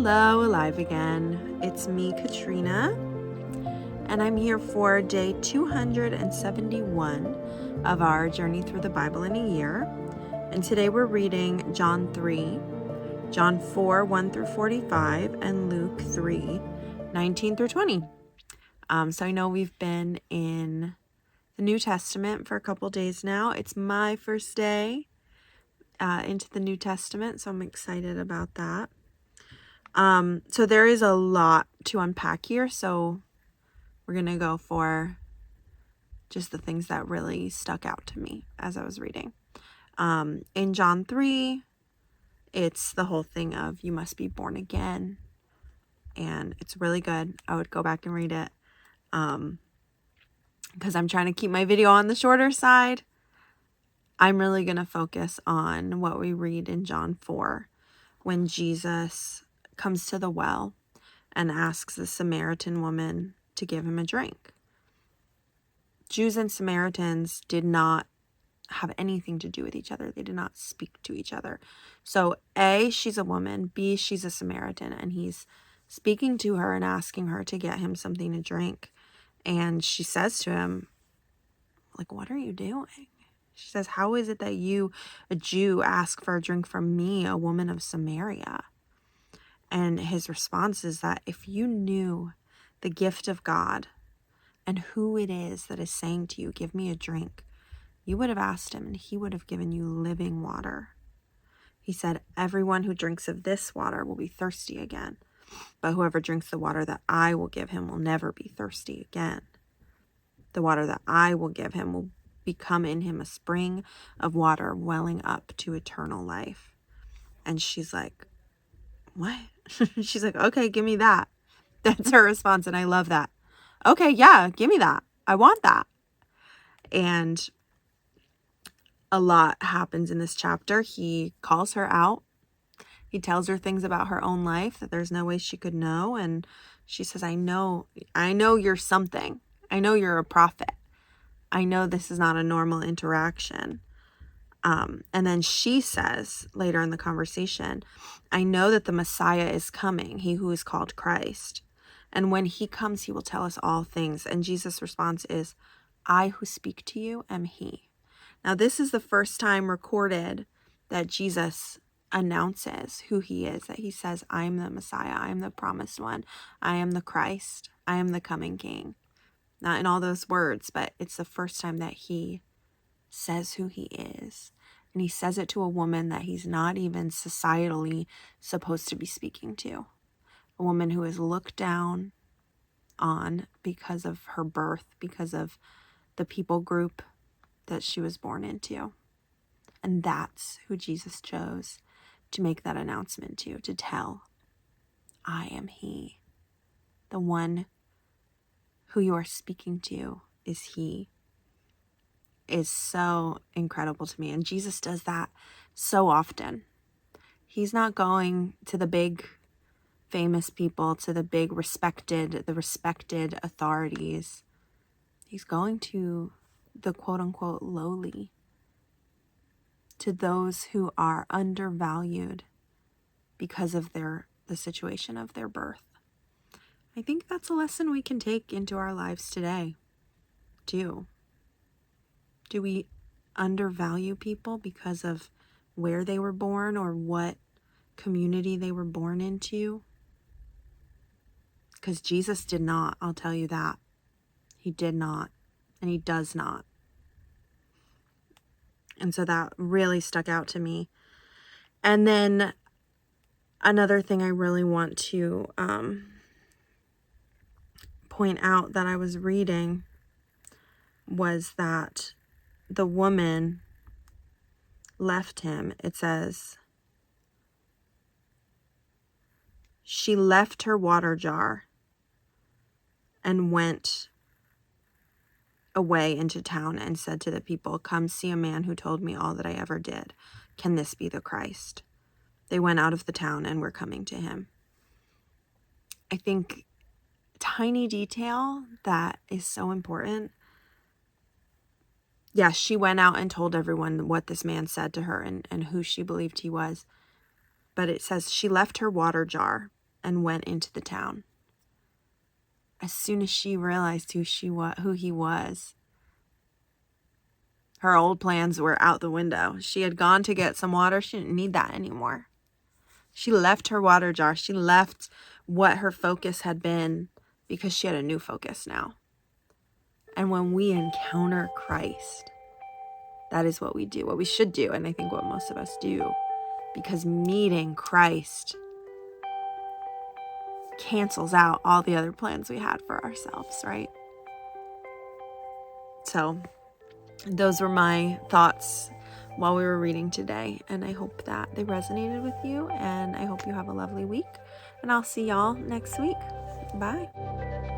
Hello, alive again. It's me, Katrinah, and I'm here for day 271 of our journey through the Bible in a year. And today we're reading John 3, John 4, 1 through 45, and Luke 3, 19 through 20. So I know we've been in the New Testament for a couple days now. It's my first day into the New Testament, so I'm excited about that. So there is a lot to unpack here, so we're going to go for just the things that really stuck out to me as I was reading. In John 3, it's the whole thing of you must be born again, and it's really good. I would go back and read it because I'm trying to keep my video on the shorter side. I'm really going to focus on what we read in John 4 when Jesus comes to the well and asks the Samaritan woman to give him a drink. Jews and Samaritans did not have anything to do with each other. They did not speak to each other. So A, she's a woman. B, she's a Samaritan. And he's speaking to her and asking her to get him something to drink. And she says to him, like, what are you doing? She says, how is it that you, a Jew, ask for a drink from me, a woman of Samaria? And his response is that if you knew the gift of God and who it is that is saying to you, give me a drink, you would have asked him and he would have given you living water. He said, everyone who drinks of this water will be thirsty again, but whoever drinks the water that I will give him will never be thirsty again. The water that I will give him will become in him a spring of water welling up to eternal life. And she's like, what? She's like, okay, give me that. That's her response, and I love that. Okay, yeah, give me that. I want that. And a lot happens in this chapter. He calls her out. He tells her things about her own life that there's no way she could know. And she says, I know you're something. I know you're a prophet. I know this is not a normal interaction. And then she says later in the conversation, I know that the Messiah is coming, he who is called Christ. And when he comes, he will tell us all things. And Jesus' response is, I who speak to you am he. Now, this is the first time recorded that Jesus announces who he is, that he says, I am the Messiah, I am the promised one, I am the Christ, I am the coming King. Not in all those words, but it's the first time that he says who he is. And he says it to a woman that he's not even societally supposed to be speaking to. A woman who is looked down on because of her birth, because of the people group that she was born into. And that's who Jesus chose to make that announcement to tell, I am he. The one who you are speaking to is he. Is so incredible to me. And Jesus does that so often. He's not going to the big famous people, to the big respected authorities. He's going to the quote unquote lowly, to those who are undervalued because of the situation of their birth. I think that's a lesson we can take into our lives today too. Do we undervalue people because of where they were born or what community they were born into? Because Jesus did not, I'll tell you that. He did not, and he does not. And so that really stuck out to me. And then another thing I really want to point out that I was reading was that the woman left him. It says, she left her water jar and went away into town and said to the people, come see a man who told me all that I ever did. Can this be the Christ? They went out of the town and were coming to him. I think tiny detail that is so important. Yeah, she went out and told everyone what this man said to her and who she believed he was. But it says she left her water jar and went into the town. As soon as she realized who he was, her old plans were out the window. She had gone to get some water. She didn't need that anymore. She left her water jar. She left what her focus had been because she had a new focus now. And when we encounter Christ, that is what we do, what we should do, and I think what most of us do, because meeting Christ cancels out all the other plans we had for ourselves, right? So those were my thoughts while we were reading today, and I hope that they resonated with you, and I hope you have a lovely week, and I'll see y'all next week. Bye.